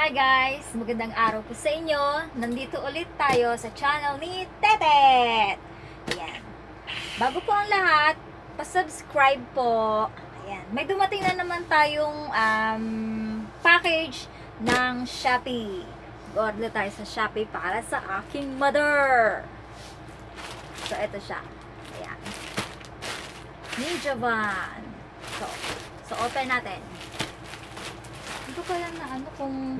Hi guys! Magandang araw po sa inyo. Nandito ulit tayo sa channel ni Tetet. Ayan. Bago po ang lahat, pa-subscribe po. Ayan. May dumating na naman tayong package ng Shopee. Order tayo sa Shopee para sa aking mother. So, ito siya. Ayan. Ninja van. So open natin. Ito kaya na ano kung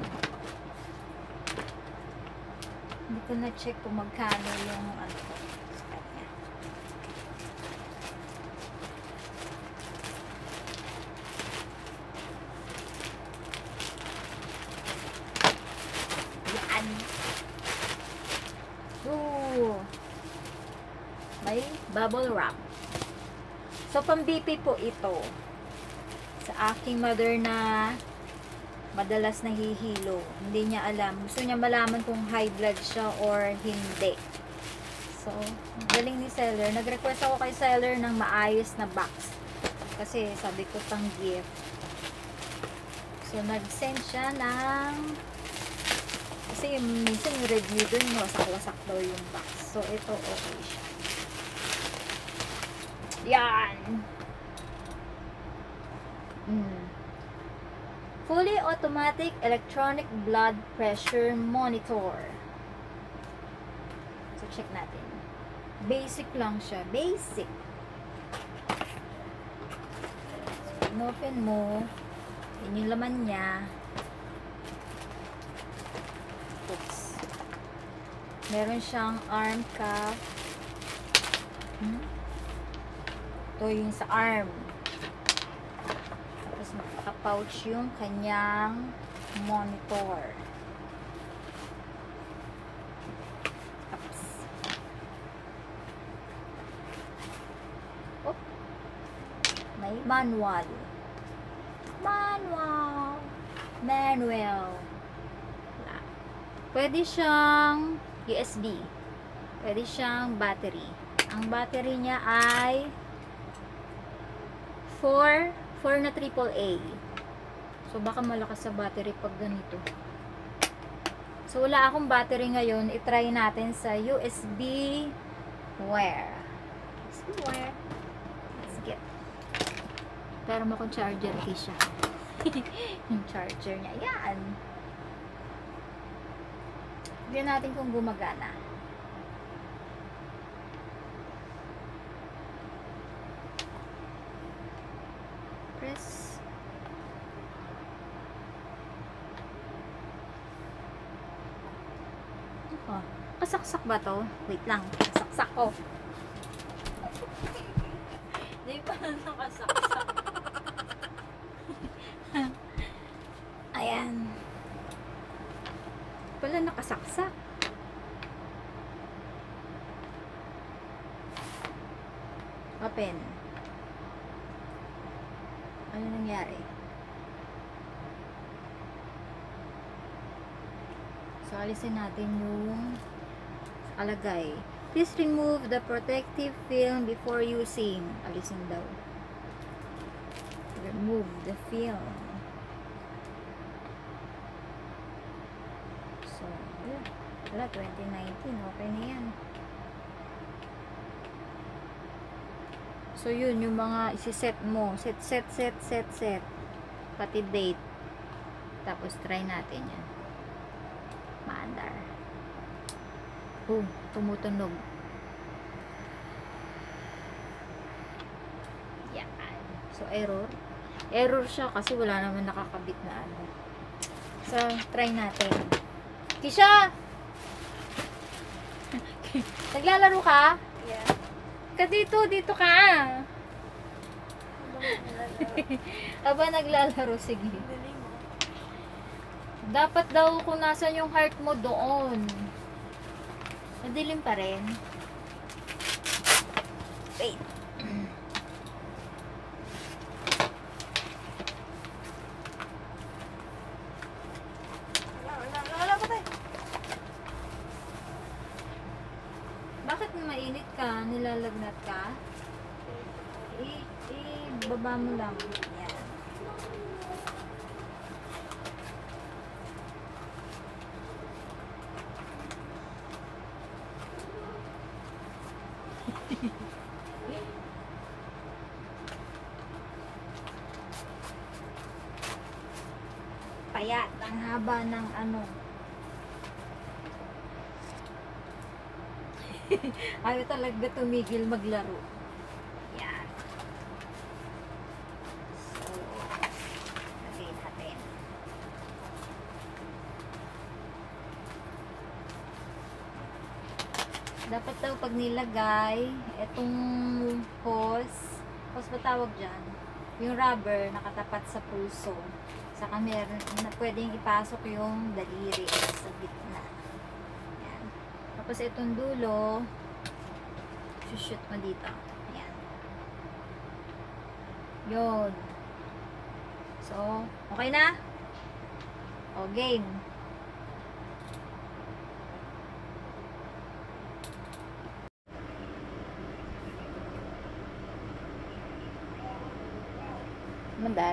hindi ko na-check kung magkano yung ano ko sa kanya. Yan. Ooh. May bubble wrap. So, pang-BP po ito. Sa aking mother na madalas nahihilo. Hindi niya alam. Gusto niya malaman kung high blood siya or hindi. So, galing ni seller. Nag-request ako kay seller ng maayos na box. Kasi sabi ko pang gift. So, nag-send siya ng kasi minsan yung review dun, wasak-wasak daw yung box. So, ito okay siya. Yan! Fully automatic electronic blood pressure monitor. So, check natin. Basic lang siya. Basic. So, in-open mo. Yun yung laman niya. Oops. Meron siyang arm cuff. Ito yung sa arm. Tapos naka-pouch yung kanyang monitor. Oops. Oh. May manual. Manual. Pwede siyang USB. Pwede siyang battery. Ang battery niya ay 4 na AAA. So, baka malakas sa battery pag ganito. So, wala akong battery ngayon. I-try natin sa USB wire. USB wire. Let's get. Pero mo kung charger key siya. Yung charger niya. Yan. Tignan natin kung gumagana. Press. Oh, kasaksak ba to? Wait lang, kasaksak ko. Hindi pa nakasaksak. Ayan. Pala nakasaksak. Open. Ano nangyari? So, alisin natin yung alagay. Please remove the protective film before using. Alisin daw. Remove the film. So, wala, 2019. Okay na yan. So, yun, yung mga isi-set mo. Set. Pati date. Tapos, try natin yan. Maandar. Oh, tumutunog. Yan. So, error. Error siya kasi wala naman nakakabit na ano. So, try natin. Kisha! Naglalaro ka? Yeah. Dito ka. Aba, naglalaro, sige. Dapat daw kung nasan yung heart mo doon. Madilim pa rin. Wait. Wala pa tayo. Bakit mainit ka? Nilalagnat ka? Baba mo lang. Yan. Payat, ang haba ng ano. Ayaw talaga tumigil maglaro. Yan. So, lagay natin. Dapat daw pag nilagay, etong hose ba tawag dyan? Yung rubber nakatapat sa pulso. Saka meron na pwedeng ipasok yung daliri sa gitna. Yan. Tapos itong dulo, shoot mo dito. Yan. Yun. So, okay na? O, game. Mandar.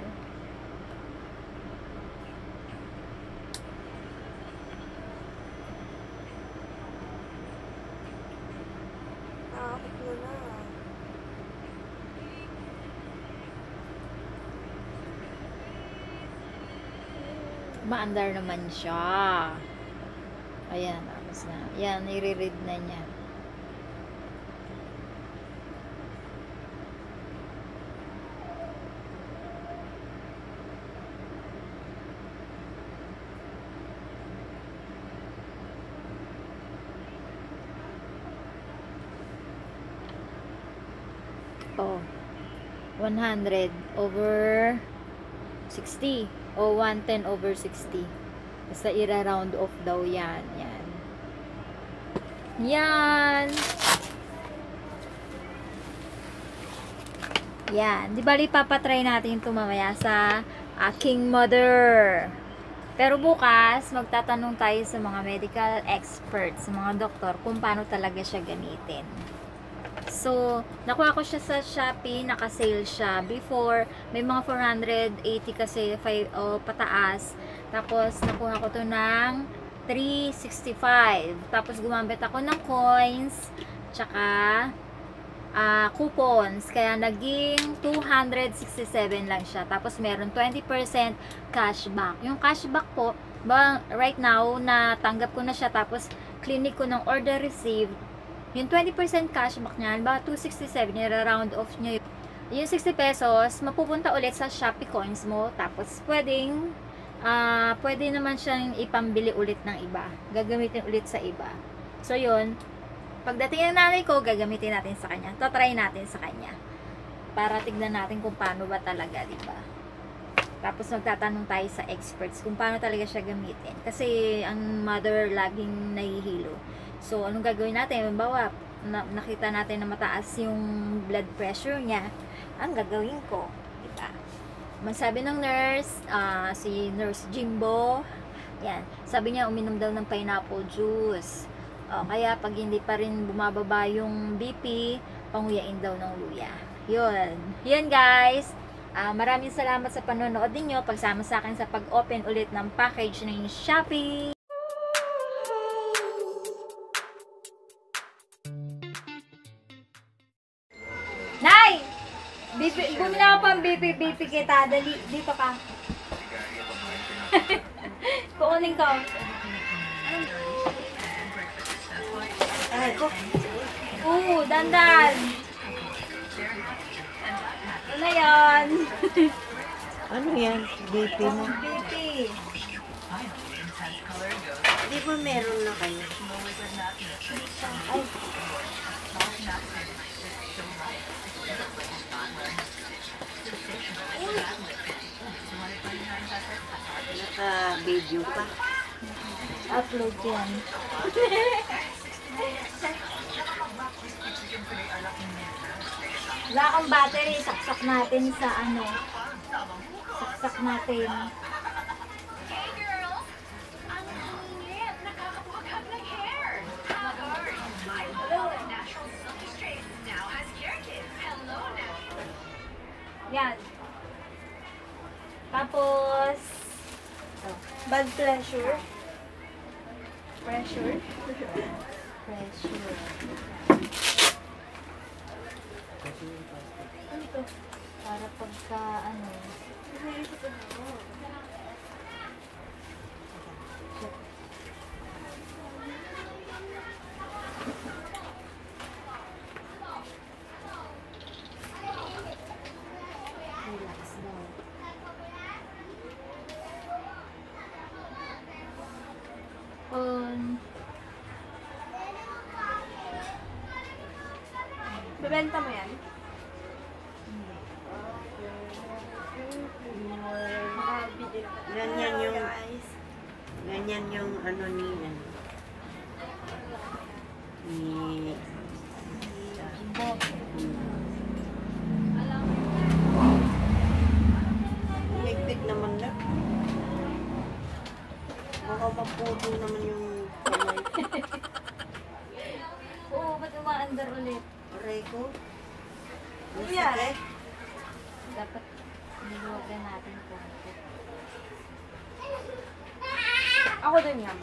Nakakit mo na. Maandar naman siya. Ayan, tapos na. Yan, nire-read na niya. Oh, 100 over 60 o 110 over 60. Basta ira-round off daw yan. Yan. Yan. Yan. Di bali papatry natin ito mamaya sa aking mother. Pero bukas, magtatanong tayo sa mga medical experts, sa mga doktor, kung paano talaga siya gamitin. So, nakuha ko siya sa Shopee, naka-sale siya. Before, may mga 480 kasi pataas. Tapos, nakuha ko to ng 365. Tapos, gumamit ako ng coins, tsaka coupons. Kaya, naging 267 lang siya. Tapos, meron 20% cashback. Yung cashback po, right now, natanggap ko na siya. Tapos, clinic ko ng order received. Yung 20% cashback niyan, ba 267, nira-round off nyo. Yung 60 pesos, mapupunta ulit sa Shopee coins mo. Tapos, pwede naman siyang ipambili ulit ng iba. Gagamitin ulit sa iba. So, yun. Pagdating ng nanay ko, gagamitin natin sa kanya. Tatry natin sa kanya. Para tignan natin kung paano ba talaga, diba? Tapos, magtatanong tayo sa experts kung paano talaga siya gamitin. Kasi, ang mother laging nahihilo. So, anong gagawin natin? Halimbawa, nakita natin na mataas yung blood pressure niya. Ang gagawin ko, diba? Sabi ng nurse, si Nurse Jimbo, yan, sabi niya uminom daw ng pineapple juice. Kaya pag hindi pa rin bumababa yung BP, panguyain daw ng luya. Yun. Yun guys. Maraming salamat sa panonood ninyo. Pagsama sa akin sa pag-open ulit ng package ng Shopee. Nay! Bumili ako pang BP kita. Dali, dito ka. Kukunin ko. Ay, ko. Dandan. Ano yan? Ano yan? BP mo? BP. Di ba meron na kayo? Ay. Naka-video pa. Upload yan. Wala akong battery. Saksak natin sa ano. Saksak natin. Hey girls! Ang init! Nakakabuhaghag ng hair! My Loto Natural Silky Straight now has care kits. Hello now! Yan. Tapos, Blood pressure. pressure. Pressure. Ano to? Para pagka, ano, Naisip ko na. relax daw. Bebenta mo yan? Ganyan yung, guys. ganyan yung ano niya. Ni, Bob. higpit naman na. Baka maputo naman yung kamay. Oo, ba't umaandar ulit? Aray ko. Ano nangyari? Dapat niluwagan natin konti. Ako din yan.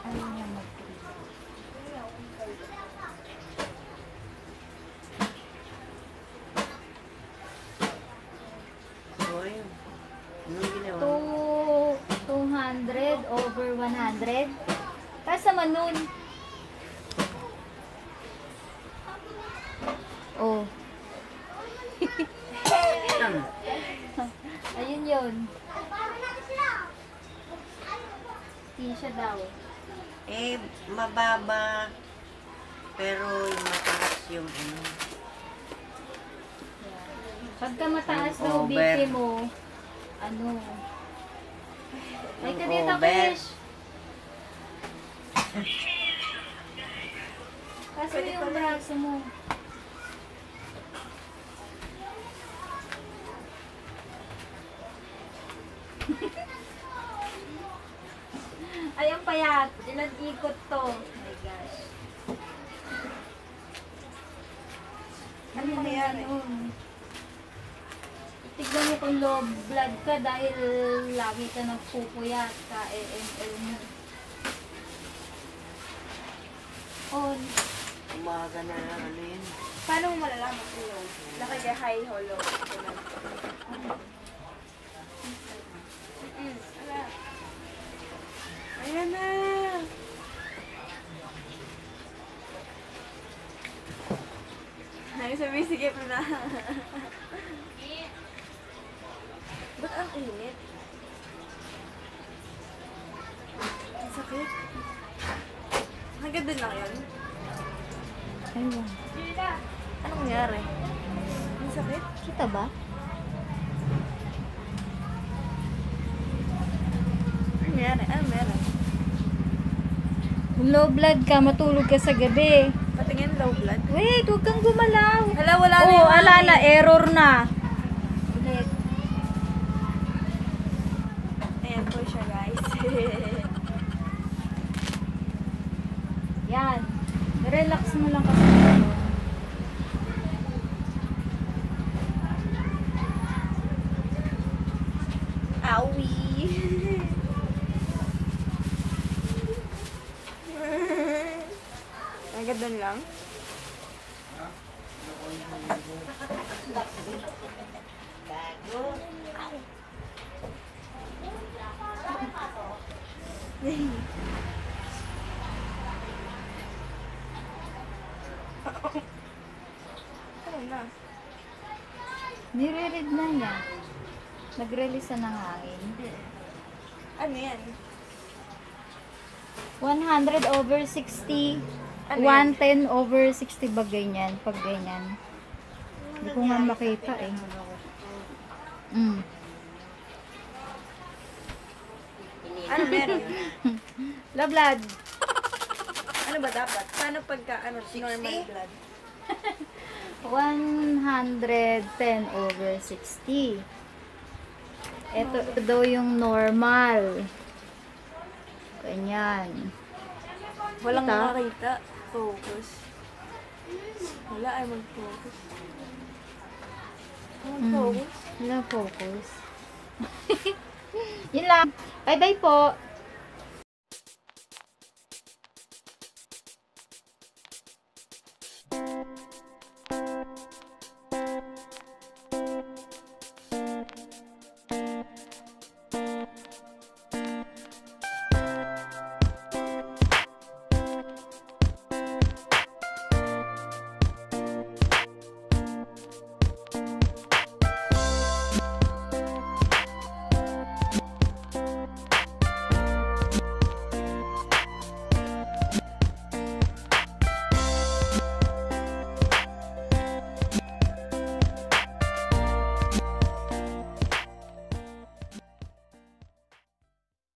Ayaw niya mag Hoy, anong ginawa? 200 over 100. Tapos naman nun. Oh. Ayun yun. Tisha daw. Eh, mababa. Pero yung mataas yung ano. Pagka mataas Yung daw over. BP mo, ano? Ay, Yung kadita over. Krish. Kaso Pwede yung pala. braso mo. Ay, ang payat. Ilan ikot to? Oh my gosh. Ano mangyayari? Tignan mo kung low blood ka dahil lagi ka nagpupuyat ka AML mo. On. Umaga na ano yun. Paano mo malalaman kung yun? Nakaka-high hollow. Wala. Ayan na. Ay, sumisigip na. Ba't ang init? Ang sakit. Hanggang din lang yun. Ayun. Anong nangyari? Ang sakit? Kita ba? Anong nangyari? Anong meron? Kung low blood ka, matulog ka sa gabi. Patingin low blood. Wait, huwag kang gumalaw. Hala, wala na Oo, yung ala na, hangin. error na. Ulit. Ayan po siya, guys. Yan. Relax mo lang kasi. Awi. Agad doon lang. Ano na? Nire-read na niya. Nag-release na ng hangin. Ano yan? 100 over 60. Ano yan? 110 over 60 ba ganyan? Pag ganyan. Hindi ko nga makita eh. Mm. Ano meron? Low blood. Ano ba dapat? Paano pagka normal blood? 110 over 60. Ito daw yung normal. Ganyan. Walang Kita? makakita. Focus. Wala ay mag-focus. Mm. Mag-focus. Wala focus. Yun lang. Bye-bye po.